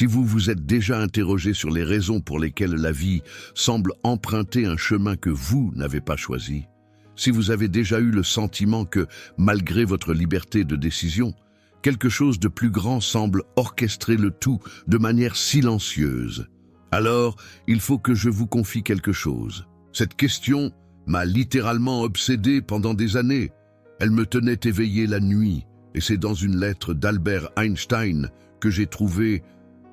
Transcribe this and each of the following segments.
Si vous vous êtes déjà interrogé sur les raisons pour lesquelles la vie semble emprunter un chemin que vous n'avez pas choisi, si vous avez déjà eu le sentiment que, malgré votre liberté de décision, quelque chose de plus grand semble orchestrer le tout de manière silencieuse, alors il faut que je vous confie quelque chose. Cette question m'a littéralement obsédé pendant des années. Elle me tenait éveillé la nuit, et c'est dans une lettre d'Albert Einstein que j'ai trouvé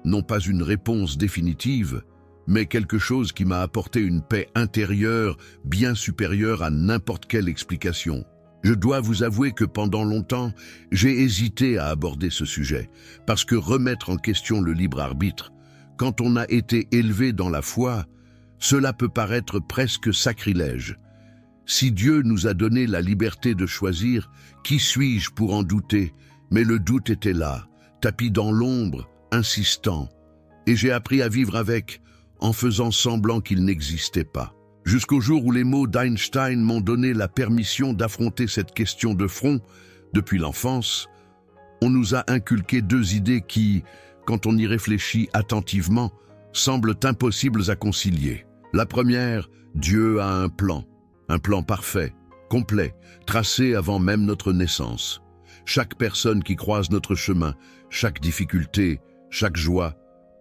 non pas une réponse définitive, mais quelque chose qui m'a apporté une paix intérieure bien supérieure à n'importe quelle explication. Je dois vous avouer que pendant longtemps, j'ai hésité à aborder ce sujet, parce que remettre en question le libre arbitre, quand on a été élevé dans la foi, cela peut paraître presque sacrilège. Si Dieu nous a donné la liberté de choisir, qui suis-je pour en douter? Mais le doute était là, tapis dans l'ombre, insistant, et j'ai appris à vivre avec, en faisant semblant qu'il n'existait pas. Jusqu'au jour où les mots d'Einstein m'ont donné la permission d'affronter cette question de front. Depuis l'enfance, on nous a inculqué deux idées qui, quand on y réfléchit attentivement, semblent impossibles à concilier. La première, Dieu a un plan parfait, complet, tracé avant même notre naissance. Chaque personne qui croise notre chemin, chaque difficulté, chaque joie,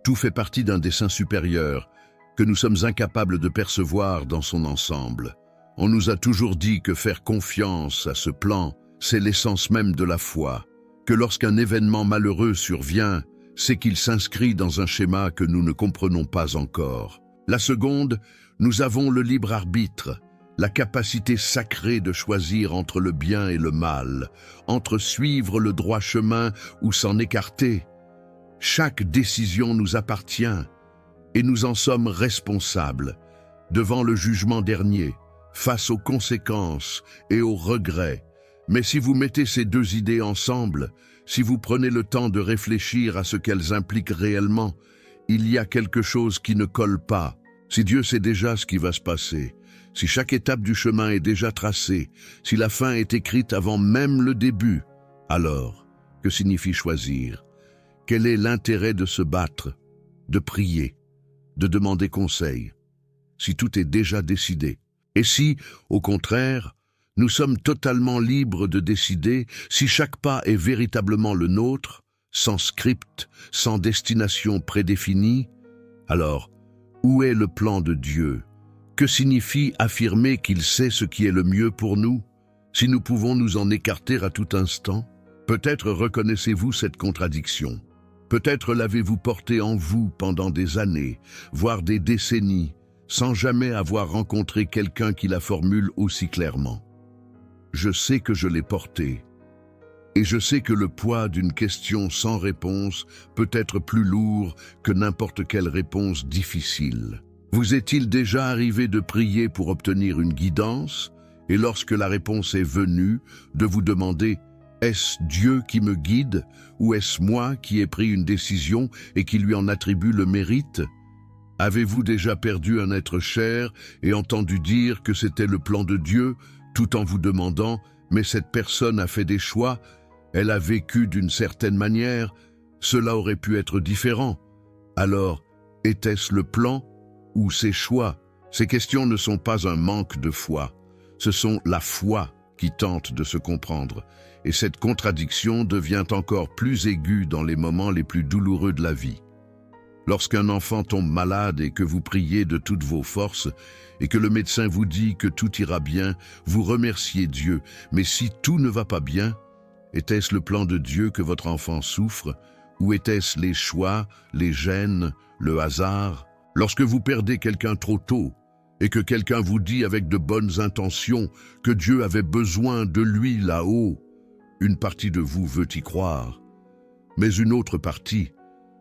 tout fait partie d'un dessein supérieur que nous sommes incapables de percevoir dans son ensemble. On nous a toujours dit que faire confiance à ce plan, c'est l'essence même de la foi, que lorsqu'un événement malheureux survient, c'est qu'il s'inscrit dans un schéma que nous ne comprenons pas encore. La seconde, nous avons le libre arbitre, la capacité sacrée de choisir entre le bien et le mal, entre suivre le droit chemin ou s'en écarter. Chaque décision nous appartient et nous en sommes responsables devant le jugement dernier, face aux conséquences et aux regrets. Mais si vous mettez ces deux idées ensemble, si vous prenez le temps de réfléchir à ce qu'elles impliquent réellement, il y a quelque chose qui ne colle pas. Si Dieu sait déjà ce qui va se passer, si chaque étape du chemin est déjà tracée, si la fin est écrite avant même le début, alors, que signifie choisir? Quel est l'intérêt de se battre, de prier, de demander conseil, si tout est déjà décidé? Et si, au contraire, nous sommes totalement libres de décider, si chaque pas est véritablement le nôtre, sans script, sans destination prédéfinie, alors, où est le plan de Dieu? Que signifie affirmer qu'il sait ce qui est le mieux pour nous, si nous pouvons nous en écarter à tout instant? Peut-être reconnaissez-vous cette contradiction. Peut-être l'avez-vous portée en vous pendant des années, voire des décennies, sans jamais avoir rencontré quelqu'un qui la formule aussi clairement. Je sais que je l'ai portée, et je sais que le poids d'une question sans réponse peut être plus lourd que n'importe quelle réponse difficile. Vous est-il déjà arrivé de prier pour obtenir une guidance, et lorsque la réponse est venue, de vous demander « Est-ce Dieu qui me guide, ou est-ce moi qui ai pris une décision et qui lui en attribue le mérite ?» Avez-vous déjà perdu un être cher et entendu dire que c'était le plan de Dieu, tout en vous demandant « Mais cette personne a fait des choix, elle a vécu d'une certaine manière, cela aurait pu être différent. » Alors, était-ce le plan ou ses choix? Ces questions ne sont pas un manque de foi, ce sont la foi qui tente de se comprendre. Et cette contradiction devient encore plus aiguë dans les moments les plus douloureux de la vie. Lorsqu'un enfant tombe malade et que vous priez de toutes vos forces, et que le médecin vous dit que tout ira bien, vous remerciez Dieu. Mais si tout ne va pas bien, était-ce le plan de Dieu que votre enfant souffre, ou était-ce les choix, les gènes, le hasard? Lorsque vous perdez quelqu'un trop tôt, et que quelqu'un vous dit avec de bonnes intentions que Dieu avait besoin de lui là-haut, une partie de vous veut y croire, mais une autre partie,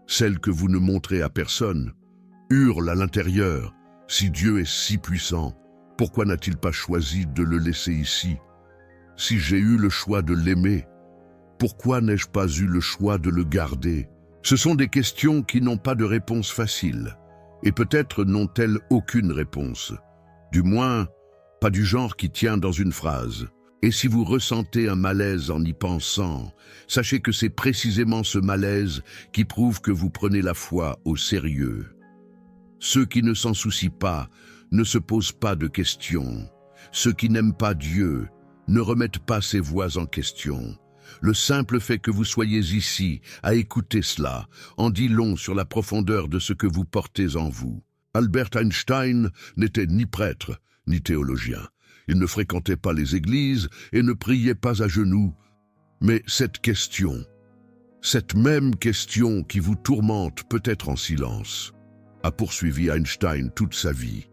celle que vous ne montrez à personne, hurle à l'intérieur. Si Dieu est si puissant, pourquoi n'a-t-il pas choisi de le laisser ici? Si j'ai eu le choix de l'aimer, pourquoi n'ai-je pas eu le choix de le garder? Ce sont des questions qui n'ont pas de réponse facile, et peut-être n'ont-elles aucune réponse, du moins pas du genre qui tient dans une phrase. Et si vous ressentez un malaise en y pensant, sachez que c'est précisément ce malaise qui prouve que vous prenez la foi au sérieux. Ceux qui ne s'en soucient pas ne se posent pas de questions. Ceux qui n'aiment pas Dieu ne remettent pas ses voies en question. Le simple fait que vous soyez ici à écouter cela en dit long sur la profondeur de ce que vous portez en vous. Albert Einstein n'était ni prêtre ni théologien. Il ne fréquentait pas les églises et ne priait pas à genoux. Mais cette même question qui vous tourmente peut-être en silence, a poursuivi Einstein toute sa vie.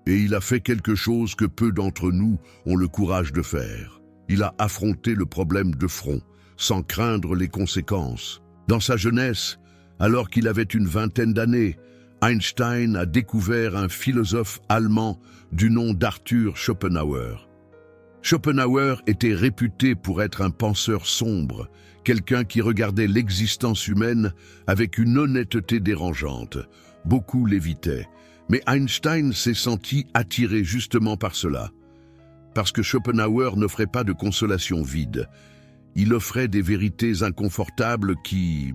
Et il a fait quelque chose que peu d'entre nous ont le courage de faire. Il a affronté le problème de front, sans craindre les conséquences. Dans sa jeunesse, alors qu'il avait une vingtaine d'années, Einstein a découvert un philosophe allemand du nom d'Arthur Schopenhauer. Schopenhauer était réputé pour être un penseur sombre, quelqu'un qui regardait l'existence humaine avec une honnêteté dérangeante. Beaucoup l'évitaient, mais Einstein s'est senti attiré justement par cela. Parce que Schopenhauer n'offrait pas de consolation vide. Il offrait des vérités inconfortables qui,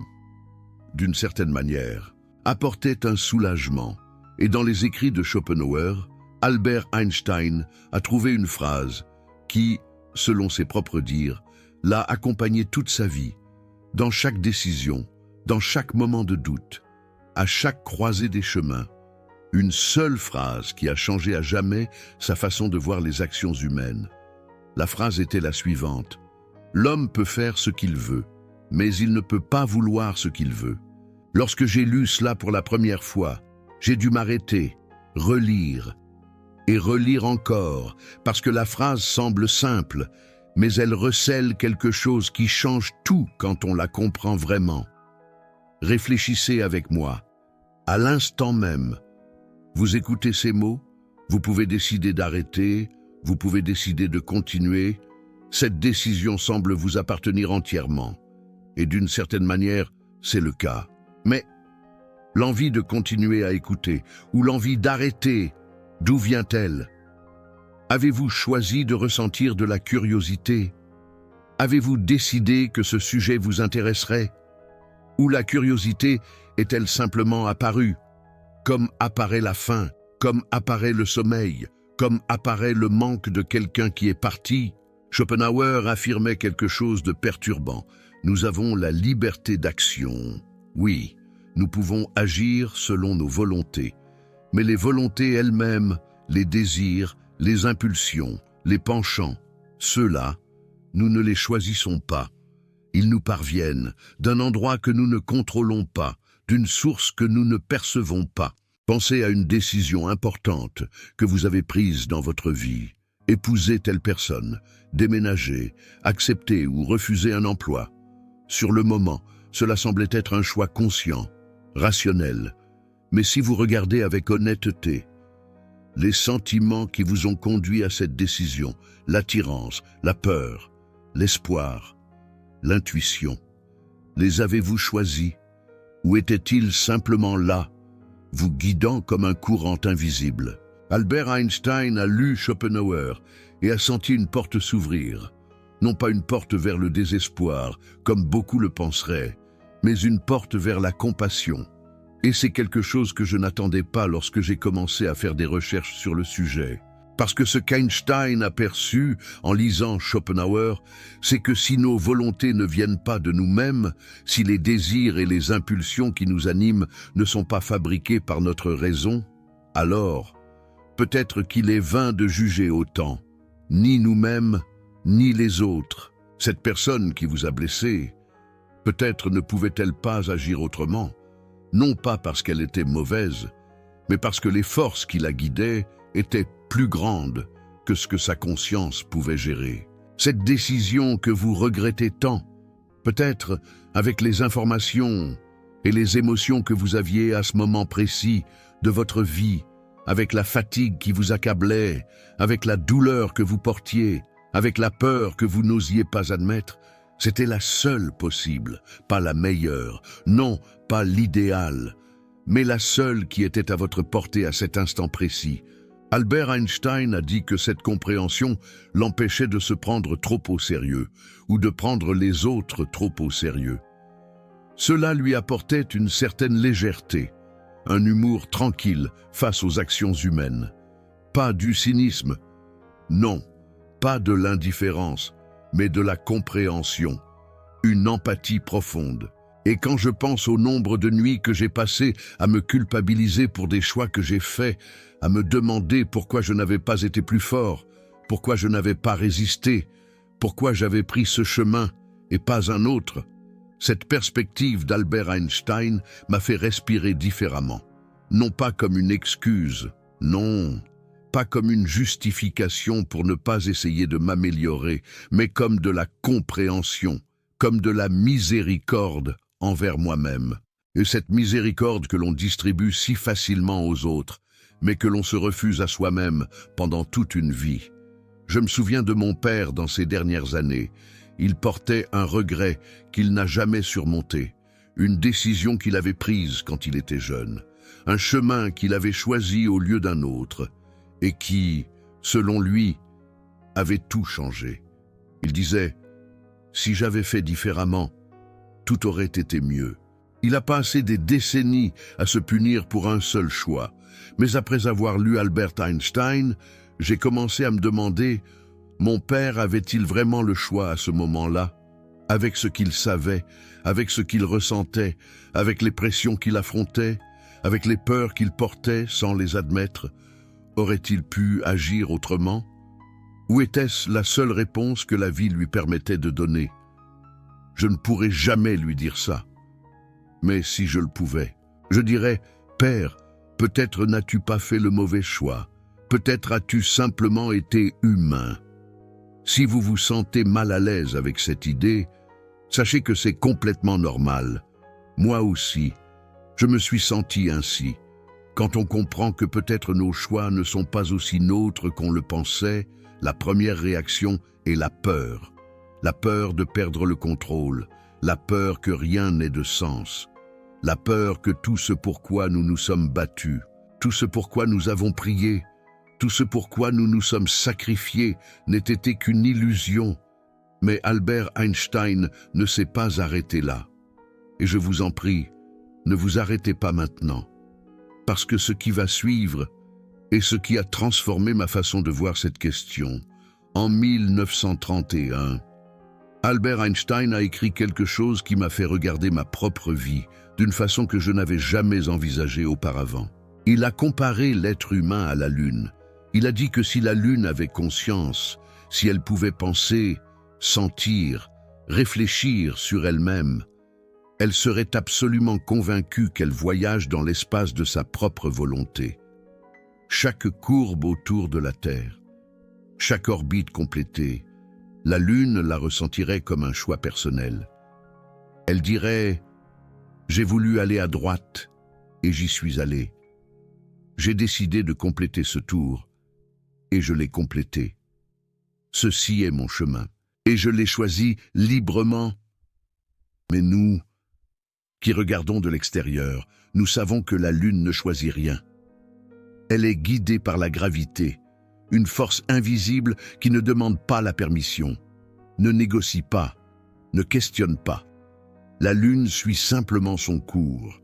d'une certaine manière, apportaient un soulagement. Et dans les écrits de Schopenhauer, Albert Einstein a trouvé une phrase qui, selon ses propres dires, l'a accompagné toute sa vie, dans chaque décision, dans chaque moment de doute, à chaque croisée des chemins. Une seule phrase qui a changé à jamais sa façon de voir les actions humaines. La phrase était la suivante: l'homme peut faire ce qu'il veut, mais il ne peut pas vouloir ce qu'il veut. Lorsque j'ai lu cela pour la première fois, j'ai dû m'arrêter, relire et relire encore, parce que la phrase semble simple, mais elle recèle quelque chose qui change tout quand on la comprend vraiment. Réfléchissez avec moi. À l'instant même, vous écoutez ces mots, vous pouvez décider d'arrêter, vous pouvez décider de continuer. Cette décision semble vous appartenir entièrement. Et d'une certaine manière, c'est le cas. Mais l'envie de continuer à écouter ou l'envie d'arrêter, d'où vient-elle? Avez-vous choisi de ressentir de la curiosité? Avez-vous décidé que ce sujet vous intéresserait? Ou la curiosité est-elle simplement apparue? Comme apparaît la faim, comme apparaît le sommeil, comme apparaît le manque de quelqu'un qui est parti? Schopenhauer affirmait quelque chose de perturbant. Nous avons la liberté d'action. Oui, nous pouvons agir selon nos volontés. Mais les volontés elles-mêmes, les désirs, les impulsions, les penchants, ceux-là, nous ne les choisissons pas. Ils nous parviennent d'un endroit que nous ne contrôlons pas, d'une source que nous ne percevons pas. Pensez à une décision importante que vous avez prise dans votre vie. Épouser telle personne, déménager, accepter ou refuser un emploi. Sur le moment, cela semblait être un choix conscient, rationnel. Mais si vous regardez avec honnêteté, les sentiments qui vous ont conduit à cette décision, l'attirance, la peur, l'espoir, l'intuition, les avez-vous choisis? Ou étaient-ils simplement là, vous guidant comme un courant invisible? Albert Einstein a lu Schopenhauer et a senti une porte s'ouvrir. Non pas une porte vers le désespoir, comme beaucoup le penseraient, mais une porte vers la compassion. Et c'est quelque chose que je n'attendais pas lorsque j'ai commencé à faire des recherches sur le sujet. Parce que ce qu'Einstein a perçu en lisant Schopenhauer, c'est que si nos volontés ne viennent pas de nous-mêmes, si les désirs et les impulsions qui nous animent ne sont pas fabriqués par notre raison, alors peut-être qu'il est vain de juger autant, ni nous-mêmes, ni les autres. Cette personne qui vous a blessé, peut-être ne pouvait-elle pas agir autrement, non pas parce qu'elle était mauvaise, mais parce que les forces qui la guidaient étaient plus grandes que ce que sa conscience pouvait gérer. Cette décision que vous regrettez tant, peut-être avec les informations et les émotions que vous aviez à ce moment précis de votre vie, avec la fatigue qui vous accablait, avec la douleur que vous portiez, avec la peur que vous n'osiez pas admettre, c'était la seule possible, pas la meilleure, non, pas l'idéal, mais la seule qui était à votre portée à cet instant précis. Albert Einstein a dit que cette compréhension l'empêchait de se prendre trop au sérieux ou de prendre les autres trop au sérieux. Cela lui apportait une certaine légèreté, un humour tranquille face aux actions humaines. Pas du cynisme, non, pas de l'indifférence, mais de la compréhension, une empathie profonde. Et quand je pense au nombre de nuits que j'ai passées à me culpabiliser pour des choix que j'ai faits, à me demander pourquoi je n'avais pas été plus fort, pourquoi je n'avais pas résisté, pourquoi j'avais pris ce chemin et pas un autre, cette perspective d'Albert Einstein m'a fait respirer différemment. Non pas comme une excuse, non, pas comme une justification pour ne pas essayer de m'améliorer, mais comme de la compréhension, comme de la miséricorde envers moi-même. Et cette miséricorde que l'on distribue si facilement aux autres, mais que l'on se refuse à soi-même pendant toute une vie. Je me souviens de mon père dans ces dernières années. Il portait un regret qu'il n'a jamais surmonté, une décision qu'il avait prise quand il était jeune, un chemin qu'il avait choisi au lieu d'un autre, et qui, selon lui, avait tout changé. Il disait « Si j'avais fait différemment, tout aurait été mieux ». Il a passé des décennies à se punir pour un seul choix, mais après avoir lu Albert Einstein, j'ai commencé à me demander « Mon père avait-il vraiment le choix à ce moment-là, avec ce qu'il savait, avec ce qu'il ressentait, avec les pressions qu'il affrontait, avec les peurs qu'il portait sans les admettre? Aurait-il pu agir autrement? Ou était-ce la seule réponse que la vie lui permettait de donner? Je ne pourrais jamais lui dire ça. Mais si je le pouvais, je dirais « Père, peut-être n'as-tu pas fait le mauvais choix. Peut-être as-tu simplement été humain. » Si vous vous sentez mal à l'aise avec cette idée, sachez que c'est complètement normal. Moi aussi, je me suis senti ainsi. Quand on comprend que peut-être nos choix ne sont pas aussi nôtres qu'on le pensait, la première réaction est la peur. La peur de perdre le contrôle, la peur que rien n'ait de sens. La peur que tout ce pourquoi nous nous sommes battus, tout ce pourquoi nous avons prié, tout ce pourquoi nous nous sommes sacrifiés n'ait été qu'une illusion. Mais Albert Einstein ne s'est pas arrêté là. Et je vous en prie, ne vous arrêtez pas maintenant. Parce que ce qui va suivre est ce qui a transformé ma façon de voir cette question. En 1931, Albert Einstein a écrit quelque chose qui m'a fait regarder ma propre vie d'une façon que je n'avais jamais envisagée auparavant. Il a comparé l'être humain à la Lune. Il a dit que si la Lune avait conscience, si elle pouvait penser, sentir, réfléchir sur elle-même, elle serait absolument convaincue qu'elle voyage dans l'espace de sa propre volonté. Chaque courbe autour de la Terre, chaque orbite complétée, la Lune la ressentirait comme un choix personnel. Elle dirait « J'ai voulu aller à droite et j'y suis allé. J'ai décidé de compléter ce tour et je l'ai complété. Ceci est mon chemin et je l'ai choisi librement. » Mais nous, qui regardons de l'extérieur, nous savons que la Lune ne choisit rien. Elle est guidée par la gravité, une force invisible qui ne demande pas la permission, ne négocie pas, ne questionne pas. La Lune suit simplement son cours,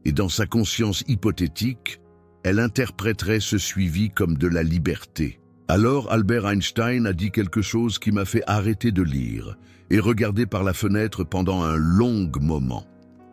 et dans sa conscience hypothétique, elle interpréterait ce suivi comme de la liberté. Alors Albert Einstein a dit quelque chose qui m'a fait arrêter de lire et regarder par la fenêtre pendant un long moment.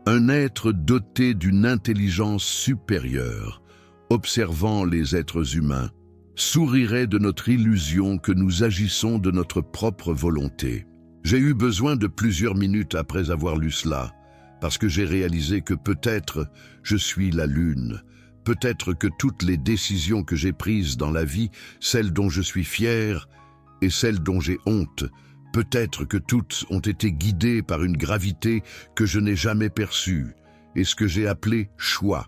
Un être doté d'une intelligence supérieure, observant les êtres humains, sourirait de notre illusion que nous agissons de notre propre volonté. J'ai eu besoin de plusieurs minutes après avoir lu cela, parce que j'ai réalisé que peut-être je suis la Lune, peut-être que toutes les décisions que j'ai prises dans la vie, celles dont je suis fier et celles dont j'ai honte, peut-être que toutes ont été guidées par une gravité que je n'ai jamais perçue, et ce que j'ai appelé choix.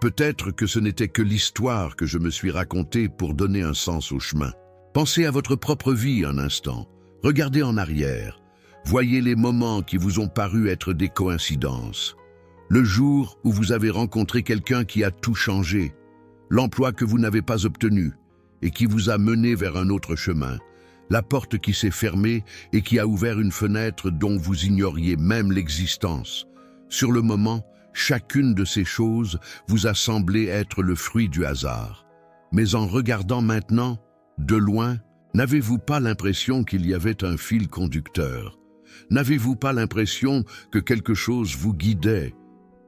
Peut-être que ce n'était que l'histoire que je me suis racontée pour donner un sens au chemin. Pensez à votre propre vie un instant. Regardez en arrière. Voyez les moments qui vous ont paru être des coïncidences. Le jour où vous avez rencontré quelqu'un qui a tout changé. L'emploi que vous n'avez pas obtenu. et qui vous a mené vers un autre chemin, la porte qui s'est fermée et qui a ouvert une fenêtre dont vous ignoriez même l'existence. Sur le moment, chacune de ces choses vous a semblé être le fruit du hasard. Mais en regardant maintenant, de loin, n'avez-vous pas l'impression qu'il y avait un fil conducteur? N'avez-vous pas l'impression que quelque chose vous guidait,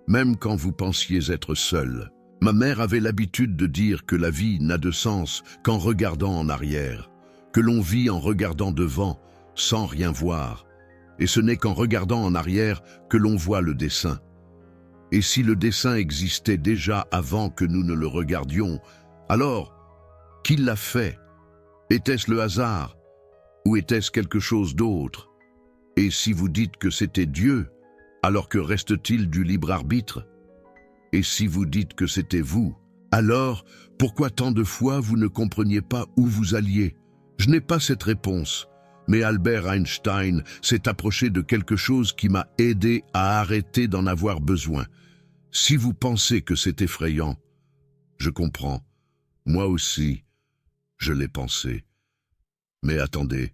même quand vous pensiez être seul? Ma mère avait l'habitude de dire que la vie n'a de sens qu'en regardant en arrière, que l'on vit en regardant devant, sans rien voir, et ce n'est qu'en regardant en arrière que l'on voit le dessein. Et si le dessein existait déjà avant que nous ne le regardions, alors, qui l'a fait? Était-ce le hasard? Ou était-ce quelque chose d'autre? Et si vous dites que c'était Dieu, alors que reste-t-il du libre arbitre? Et si vous dites que c'était vous, alors pourquoi tant de fois vous ne compreniez pas où vous alliez? Je n'ai pas cette réponse, mais Albert Einstein s'est approché de quelque chose qui m'a aidé à arrêter d'en avoir besoin. Si vous pensez que c'est effrayant, je comprends. Moi aussi, je l'ai pensé. Mais attendez,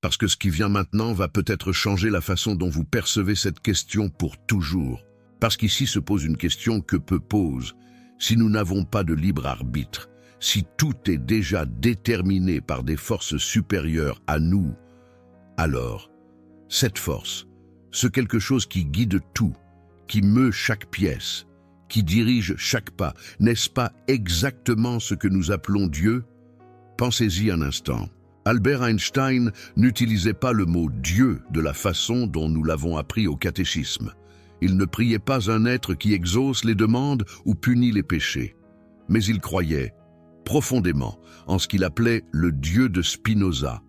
parce que ce qui vient maintenant va peut-être changer la façon dont vous percevez cette question pour toujours. Parce qu'ici se pose une question que peu pose. Si nous n'avons pas de libre arbitre, si tout est déjà déterminé par des forces supérieures à nous, alors, cette force, ce quelque chose qui guide tout, qui meut chaque pièce, qui dirige chaque pas, n'est-ce pas exactement ce que nous appelons Dieu? Pensez-y un instant. Albert Einstein n'utilisait pas le mot Dieu de la façon dont nous l'avons appris au catéchisme. Il ne priait pas un être qui exauce les demandes ou punit les péchés. Mais il croyait, profondément, en ce qu'il appelait le Dieu de Spinoza.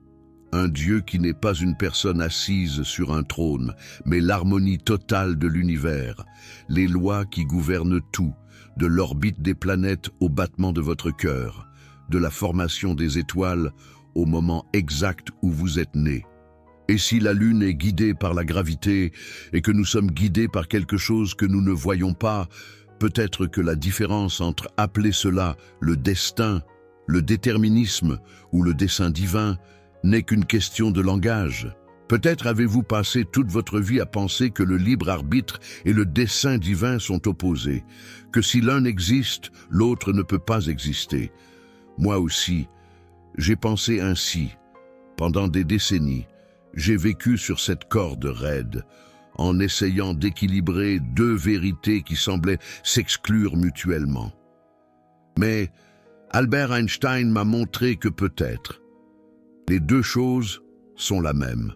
Un Dieu qui n'est pas une personne assise sur un trône, mais l'harmonie totale de l'univers, les lois qui gouvernent tout, de l'orbite des planètes au battement de votre cœur, de la formation des étoiles au moment exact où vous êtes né. Et si la Lune est guidée par la gravité et que nous sommes guidés par quelque chose que nous ne voyons pas, peut-être que la différence entre appeler cela le destin, le déterminisme ou le dessein divin n'est qu'une question de langage. Peut-être avez-vous passé toute votre vie à penser que le libre arbitre et le dessein divin sont opposés, que si l'un existe, l'autre ne peut pas exister. Moi aussi, j'ai pensé ainsi. Pendant des décennies, j'ai vécu sur cette corde raide, en essayant d'équilibrer deux vérités qui semblaient s'exclure mutuellement. Mais Albert Einstein m'a montré que peut-être les deux choses sont la même,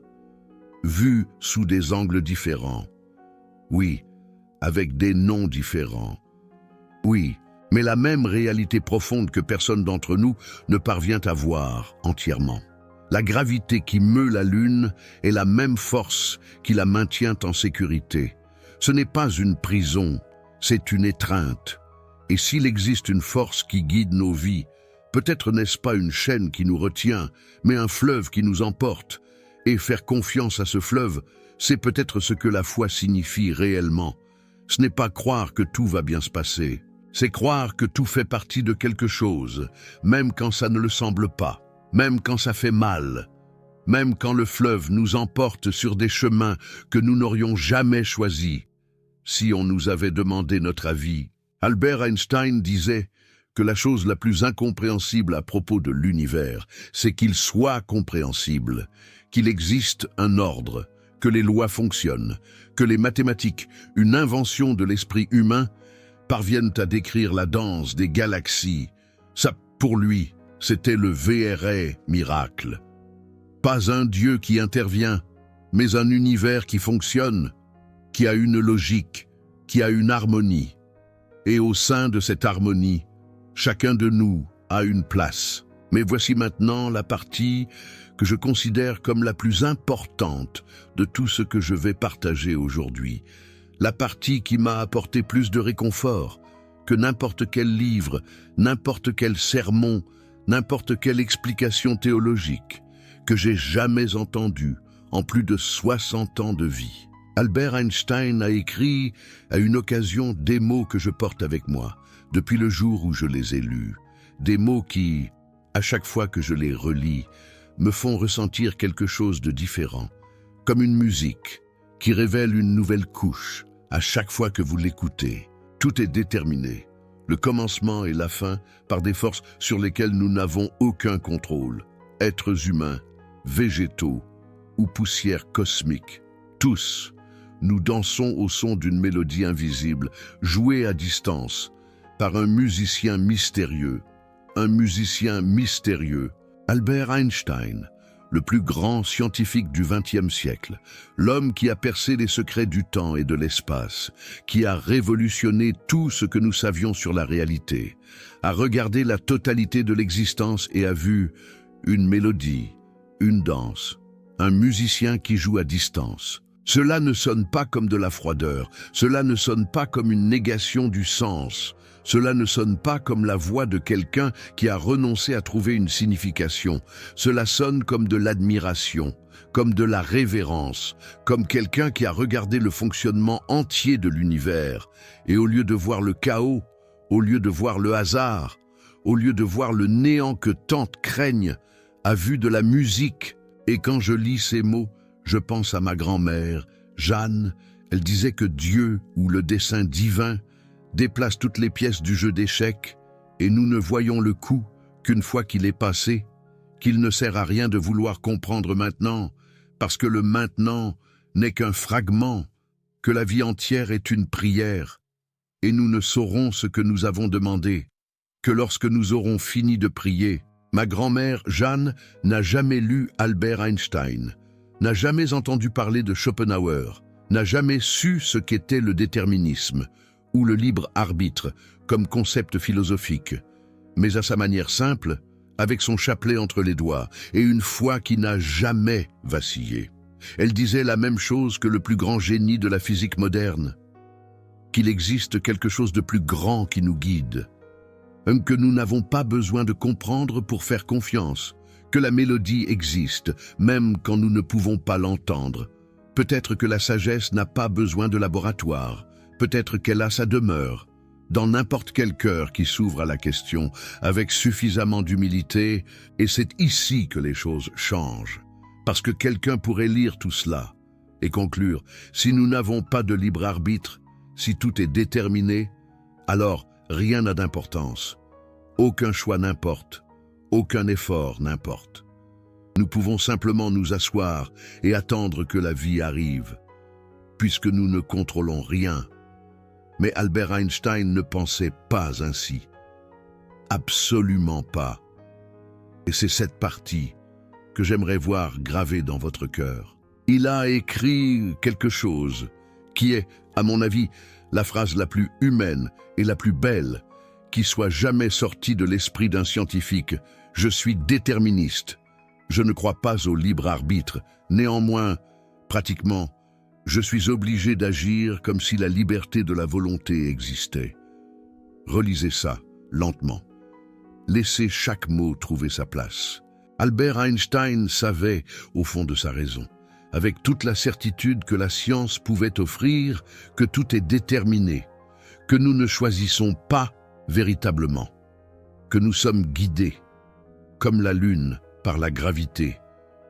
vues sous des angles différents. Oui, avec des noms différents. Oui, mais la même réalité profonde que personne d'entre nous ne parvient à voir entièrement. La gravité qui meut la Lune est la même force qui la maintient en sécurité. Ce n'est pas une prison, c'est une étreinte. Et s'il existe une force qui guide nos vies, peut-être n'est-ce pas une chaîne qui nous retient, mais un fleuve qui nous emporte. Et faire confiance à ce fleuve, c'est peut-être ce que la foi signifie réellement. Ce n'est pas croire que tout va bien se passer. C'est croire que tout fait partie de quelque chose, même quand ça ne le semble pas, même quand ça fait mal, même quand le fleuve nous emporte sur des chemins que nous n'aurions jamais choisis. Si on nous avait demandé notre avis, Albert Einstein disait que la chose la plus incompréhensible à propos de l'univers, c'est qu'il soit compréhensible, qu'il existe un ordre, que les lois fonctionnent, que les mathématiques, une invention de l'esprit humain, parviennent à décrire la danse des galaxies. Ça, pour lui, c'était le vrai miracle. Pas un Dieu qui intervient, mais un univers qui fonctionne, qui a une logique, qui a une harmonie. Et au sein de cette harmonie, chacun de nous a une place. Mais voici maintenant la partie que je considère comme la plus importante de tout ce que je vais partager aujourd'hui. La partie qui m'a apporté plus de réconfort que n'importe quel livre, n'importe quel sermon, n'importe quelle explication théologique que j'ai jamais entendue en plus de 60 ans de vie. Albert Einstein a écrit à une occasion des mots que je porte avec moi depuis le jour où je les ai lus. Des mots qui, à chaque fois que je les relis, me font ressentir quelque chose de différent, comme une musique qui révèle une nouvelle couche à chaque fois que vous l'écoutez. Tout est déterminé, le commencement et la fin, par des forces sur lesquelles nous n'avons aucun contrôle. Êtres humains, végétaux ou poussière cosmique, tous, nous dansons au son d'une mélodie invisible, jouée à distance, par un musicien mystérieux. Un musicien mystérieux, Albert Einstein, le plus grand scientifique du XXe siècle, l'homme qui a percé les secrets du temps et de l'espace, qui a révolutionné tout ce que nous savions sur la réalité, a regardé la totalité de l'existence et a vu une mélodie, une danse, un musicien qui joue à distance. Cela ne sonne pas comme de la froideur, cela ne sonne pas comme une négation du sens, cela ne sonne pas comme la voix de quelqu'un qui a renoncé à trouver une signification. Cela sonne comme de l'admiration, comme de la révérence, comme quelqu'un qui a regardé le fonctionnement entier de l'univers. Et au lieu de voir le chaos, au lieu de voir le hasard, au lieu de voir le néant que tant craignent, a vu de la musique. Et quand je lis ces mots, je pense à ma grand-mère, Jeanne. Elle disait que Dieu, ou le dessein divin, déplace toutes les pièces du jeu d'échecs, et nous ne voyons le coup qu'une fois qu'il est passé, qu'il ne sert à rien de vouloir comprendre maintenant, parce que le maintenant n'est qu'un fragment, que la vie entière est une prière, et nous ne saurons ce que nous avons demandé, que lorsque nous aurons fini de prier. Ma grand-mère, Jeanne, n'a jamais lu Albert Einstein, n'a jamais entendu parler de Schopenhauer, n'a jamais su ce qu'était le déterminisme, ou le libre arbitre comme concept philosophique, mais à sa manière simple, avec son chapelet entre les doigts et une foi qui n'a jamais vacillé. Elle disait la même chose que le plus grand génie de la physique moderne, qu'il existe quelque chose de plus grand qui nous guide, que nous n'avons pas besoin de comprendre pour faire confiance, que la mélodie existe, même quand nous ne pouvons pas l'entendre. Peut-être que la sagesse n'a pas besoin de laboratoire, peut-être qu'elle a sa demeure, dans n'importe quel cœur qui s'ouvre à la question, avec suffisamment d'humilité, et c'est ici que les choses changent. Parce que quelqu'un pourrait lire tout cela et conclure, si nous n'avons pas de libre arbitre, si tout est déterminé, alors rien n'a d'importance. Aucun choix n'importe, aucun effort n'importe. Nous pouvons simplement nous asseoir et attendre que la vie arrive, puisque nous ne contrôlons rien. Mais Albert Einstein ne pensait pas ainsi. Absolument pas. Et c'est cette partie que j'aimerais voir gravée dans votre cœur. Il a écrit quelque chose qui est, à mon avis, la phrase la plus humaine et la plus belle qui soit jamais sortie de l'esprit d'un scientifique. Je suis déterministe. Je ne crois pas au libre arbitre. Néanmoins, pratiquement, je suis obligé d'agir comme si la liberté de la volonté existait. Relisez ça, lentement. Laissez chaque mot trouver sa place. Albert Einstein savait, au fond de sa raison, avec toute la certitude que la science pouvait offrir, que tout est déterminé, que nous ne choisissons pas véritablement, que nous sommes guidés, comme la lune par la gravité,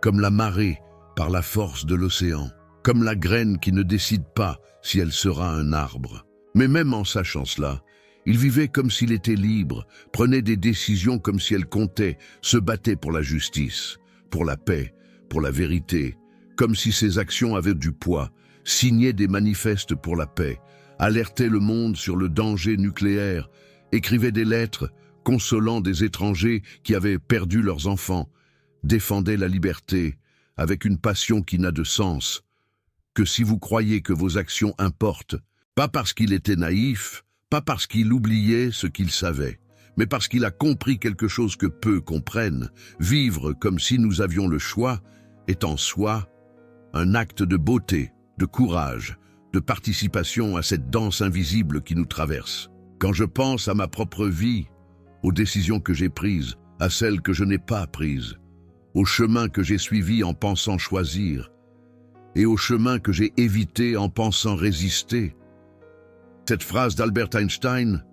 comme la marée par la force de l'océan, comme la graine qui ne décide pas si elle sera un arbre. Mais même en sachant cela, il vivait comme s'il était libre, prenait des décisions comme si elles comptaient, se battait pour la justice, pour la paix, pour la vérité, comme si ses actions avaient du poids, signait des manifestes pour la paix, alertait le monde sur le danger nucléaire, écrivait des lettres, consolant des étrangers qui avaient perdu leurs enfants, défendait la liberté avec une passion qui n'a de sens que si vous croyez que vos actions importent, pas parce qu'il était naïf, pas parce qu'il oubliait ce qu'il savait, mais parce qu'il a compris quelque chose que peu comprennent. Vivre comme si nous avions le choix est en soi un acte de beauté, de courage, de participation à cette danse invisible qui nous traverse. Quand je pense à ma propre vie, aux décisions que j'ai prises, à celles que je n'ai pas prises, au chemin que j'ai suivi en pensant choisir, et au chemin que j'ai évité en pensant résister. Cette phrase d'Albert Einstein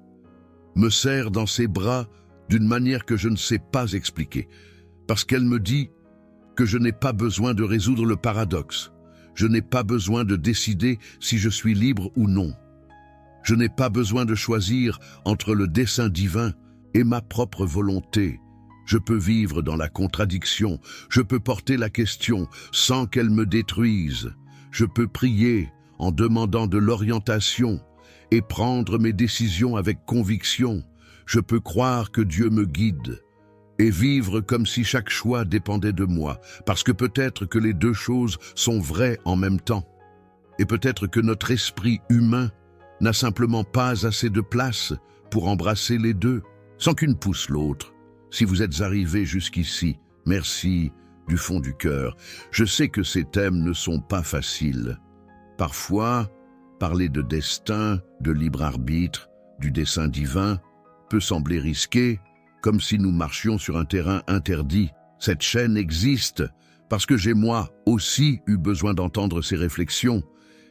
me serre dans ses bras d'une manière que je ne sais pas expliquer, parce qu'elle me dit que je n'ai pas besoin de résoudre le paradoxe. Je n'ai pas besoin de décider si je suis libre ou non. Je n'ai pas besoin de choisir entre le dessein divin et ma propre volonté. Je peux vivre dans la contradiction, je peux porter la question sans qu'elle me détruise. Je peux prier en demandant de l'orientation et prendre mes décisions avec conviction. Je peux croire que Dieu me guide et vivre comme si chaque choix dépendait de moi, parce que peut-être que les deux choses sont vraies en même temps. Et peut-être que notre esprit humain n'a simplement pas assez de place pour embrasser les deux, sans qu'une pousse l'autre. Si vous êtes arrivé jusqu'ici, merci du fond du cœur. Je sais que ces thèmes ne sont pas faciles. Parfois, parler de destin, de libre arbitre, du dessein divin, peut sembler risqué, comme si nous marchions sur un terrain interdit. Cette chaîne existe parce que j'ai moi aussi eu besoin d'entendre ces réflexions.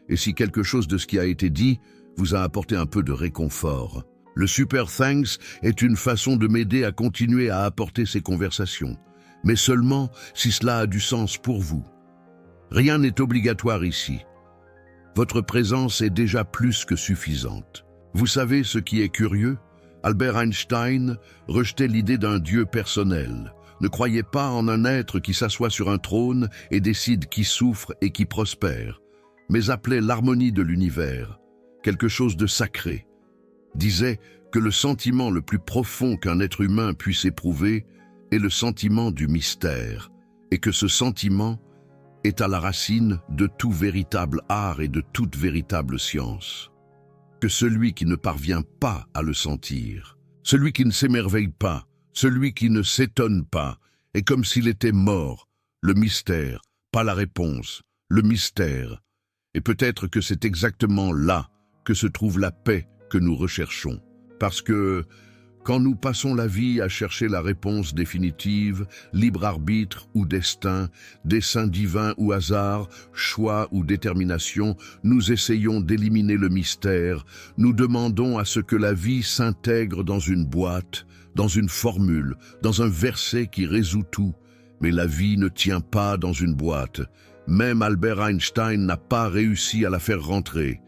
Et si quelque chose de ce qui a été dit vous a apporté un peu de réconfort, le Super Thanks est une façon de m'aider à continuer à apporter ces conversations, mais seulement si cela a du sens pour vous. Rien n'est obligatoire ici. Votre présence est déjà plus que suffisante. Vous savez ce qui est curieux? Albert Einstein rejetait l'idée d'un Dieu personnel, ne croyait pas en un être qui s'assoit sur un trône et décide qui souffre et qui prospère, mais appelait l'harmonie de l'univers quelque chose de sacré. Disait que le sentiment le plus profond qu'un être humain puisse éprouver est le sentiment du mystère, et que ce sentiment est à la racine de tout véritable art et de toute véritable science. Que celui qui ne parvient pas à le sentir, celui qui ne s'émerveille pas, celui qui ne s'étonne pas, est comme s'il était mort. Le mystère, pas la réponse, le mystère. Et peut-être que c'est exactement là que se trouve la paix que nous recherchons. Parce que quand nous passons la vie à chercher la réponse définitive, libre arbitre ou destin, dessein divin ou hasard, choix ou détermination, nous essayons d'éliminer le mystère, nous demandons à ce que la vie s'intègre dans une boîte, dans une formule, dans un verset qui résout tout. Mais la vie ne tient pas dans une boîte. Même Albert Einstein n'a pas réussi à la faire rentrer.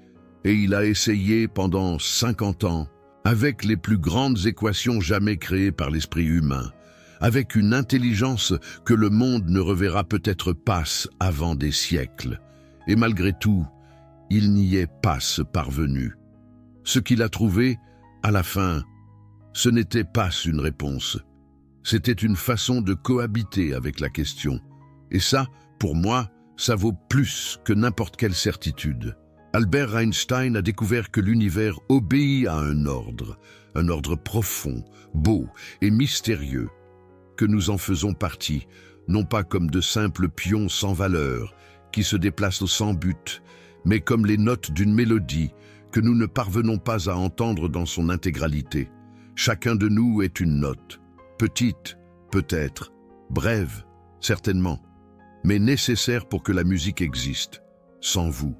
Et il a essayé pendant 50 ans, avec les plus grandes équations jamais créées par l'esprit humain, avec une intelligence que le monde ne reverra peut-être pas avant des siècles. Et malgré tout, il n'y est pas parvenu. Ce qu'il a trouvé, à la fin, ce n'était pas une réponse. C'était une façon de cohabiter avec la question. Et ça, pour moi, ça vaut plus que n'importe quelle certitude. Albert Einstein a découvert que l'univers obéit à un ordre profond, beau et mystérieux, que nous en faisons partie, non pas comme de simples pions sans valeur, qui se déplacent sans but, mais comme les notes d'une mélodie que nous ne parvenons pas à entendre dans son intégralité. Chacun de nous est une note, petite, peut-être, brève, certainement, mais nécessaire pour que la musique existe. Sans vous,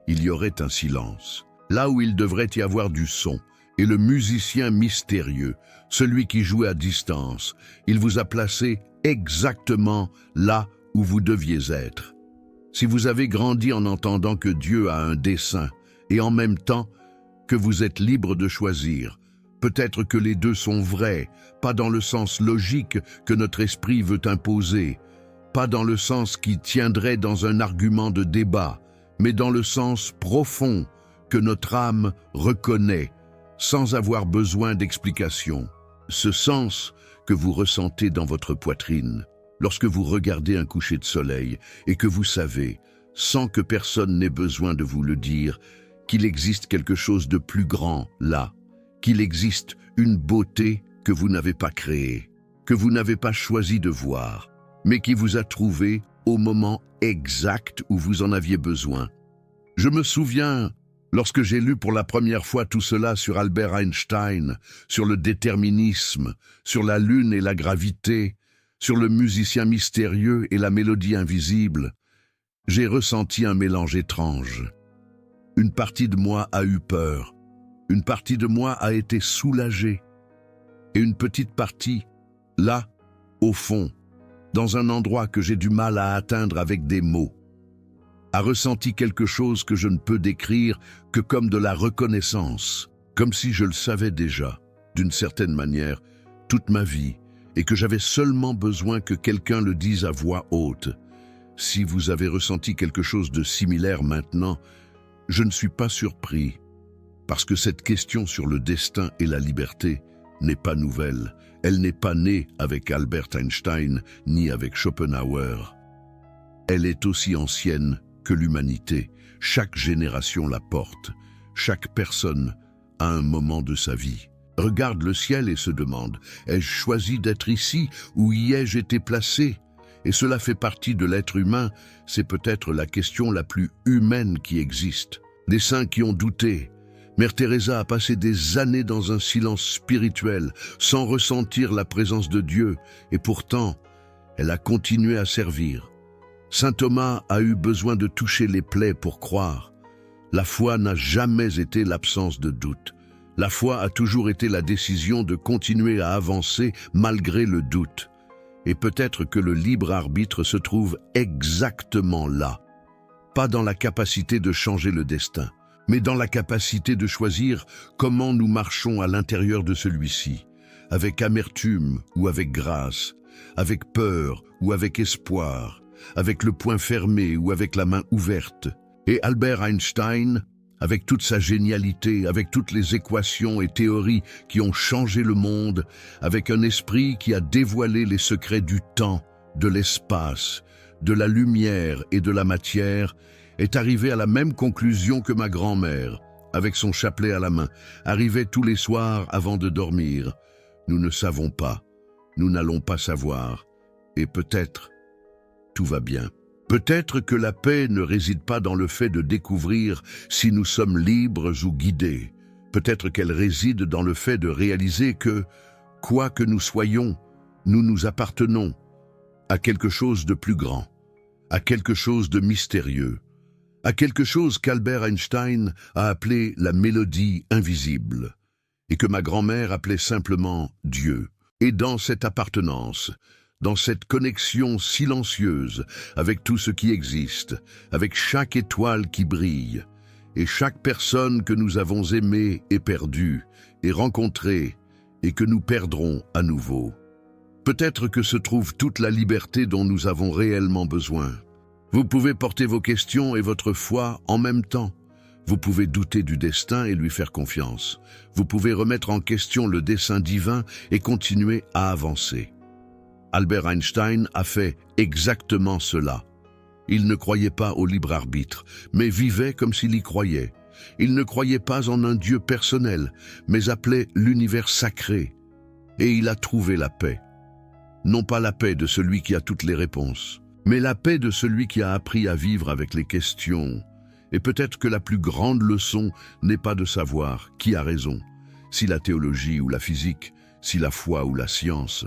il y aurait un silence, là où il devrait y avoir du son, et le musicien mystérieux, celui qui jouait à distance, il vous a placé exactement là où vous deviez être. Si vous avez grandi en entendant que Dieu a un dessein, et en même temps que vous êtes libre de choisir, peut-être que les deux sont vrais, pas dans le sens logique que notre esprit veut imposer, pas dans le sens qui tiendrait dans un argument de débat, mais dans le sens profond que notre âme reconnaît, sans avoir besoin d'explication. Ce sens que vous ressentez dans votre poitrine, lorsque vous regardez un coucher de soleil et que vous savez, sans que personne n'ait besoin de vous le dire, qu'il existe quelque chose de plus grand là, qu'il existe une beauté que vous n'avez pas créée, que vous n'avez pas choisi de voir, mais qui vous a trouvé au moment exact où vous en aviez besoin. Je me souviens, lorsque j'ai lu pour la première fois tout cela sur Albert Einstein, sur le déterminisme, sur la lune et la gravité, sur le musicien mystérieux et la mélodie invisible, j'ai ressenti un mélange étrange. Une partie de moi a eu peur, une partie de moi a été soulagée, Et une petite partie, là, au fond, dans un endroit que j'ai du mal à atteindre avec des mots, a ressenti quelque chose que je ne peux décrire que comme de la reconnaissance, comme si je le savais déjà, d'une certaine manière, toute ma vie, et que j'avais seulement besoin que quelqu'un le dise à voix haute. Si vous avez ressenti quelque chose de similaire maintenant, je ne suis pas surpris, parce que cette question sur le destin et la liberté n'est pas nouvelle. Elle n'est pas née avec Albert Einstein ni avec Schopenhauer. Elle est aussi ancienne que l'humanité. Chaque génération la porte. Chaque personne a un moment de sa vie regarde le ciel et se demande « Ai-je choisi d'être ici ou y ai-je été placé ?» Et cela fait partie de l'être humain, c'est peut-être la question la plus humaine qui existe. Des saints qui ont douté. Mère Teresa a passé des années dans un silence spirituel, sans ressentir la présence de Dieu, et pourtant, elle a continué à servir. Saint Thomas a eu besoin de toucher les plaies pour croire. La foi n'a jamais été l'absence de doute. La foi a toujours été la décision de continuer à avancer malgré le doute. Et peut-être que le libre arbitre se trouve exactement là. Pas dans la capacité de changer le destin, mais dans la capacité de choisir comment nous marchons à l'intérieur de celui-ci, avec amertume ou avec grâce, avec peur ou avec espoir, avec le poing fermé ou avec la main ouverte. Et Albert Einstein, avec toute sa génialité, avec toutes les équations et théories qui ont changé le monde, avec un esprit qui a dévoilé les secrets du temps, de l'espace, de la lumière et de la matière, est arrivé à la même conclusion que ma grand-mère, avec son chapelet à la main, arrivait tous les soirs avant de dormir. Nous ne savons pas, nous n'allons pas savoir, et peut-être tout va bien. Peut-être que la paix ne réside pas dans le fait de découvrir si nous sommes libres ou guidés. Peut-être qu'elle réside dans le fait de réaliser que, quoi que nous soyons, nous nous appartenons à quelque chose de plus grand, à quelque chose de mystérieux, à quelque chose qu'Albert Einstein a appelé la mélodie invisible, et que ma grand-mère appelait simplement Dieu. Et dans cette appartenance, dans cette connexion silencieuse avec tout ce qui existe, avec chaque étoile qui brille, et chaque personne que nous avons aimée et perdue, et rencontrée, et que nous perdrons à nouveau. Peut-être que se trouve toute la liberté dont nous avons réellement besoin. Vous pouvez porter vos questions et votre foi en même temps. Vous pouvez douter du destin et lui faire confiance. Vous pouvez remettre en question le dessein divin et continuer à avancer. Albert Einstein a fait exactement cela. Il ne croyait pas au libre arbitre, mais vivait comme s'il y croyait. Il ne croyait pas en un Dieu personnel, mais appelait l'univers sacré. Et il a trouvé la paix. Non pas la paix de celui qui a toutes les réponses, mais la paix de celui qui a appris à vivre avec les questions. Et peut-être que la plus grande leçon n'est pas de savoir qui a raison, si la théologie ou la physique, si la foi ou la science,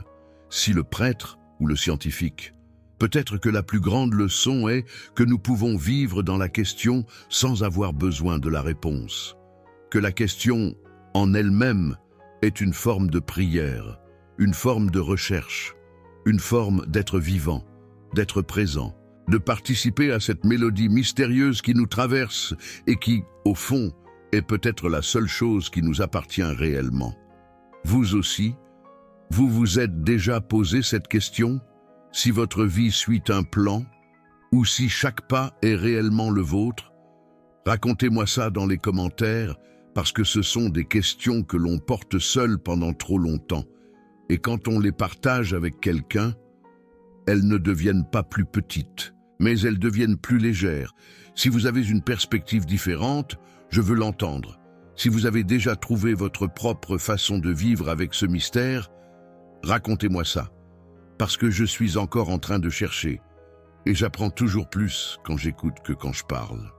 si le prêtre ou le scientifique. Peut-être que la plus grande leçon est que nous pouvons vivre dans la question sans avoir besoin de la réponse. Que la question en elle-même est une forme de prière, une forme de recherche, une forme d'être vivant, d'être présent, de participer à cette mélodie mystérieuse qui nous traverse et qui, au fond, est peut-être la seule chose qui nous appartient réellement. Vous aussi, vous vous êtes déjà posé cette question? Si votre vie suit un plan, ou si chaque pas est réellement le vôtre? Racontez-moi ça dans les commentaires, parce que ce sont des questions que l'on porte seul pendant trop longtemps. Et quand on les partage avec quelqu'un, elles ne deviennent pas plus petites, mais elles deviennent plus légères. Si vous avez une perspective différente, je veux l'entendre. Si vous avez déjà trouvé votre propre façon de vivre avec ce mystère, racontez-moi ça, parce que je suis encore en train de chercher, et j'apprends toujours plus quand j'écoute que quand je parle.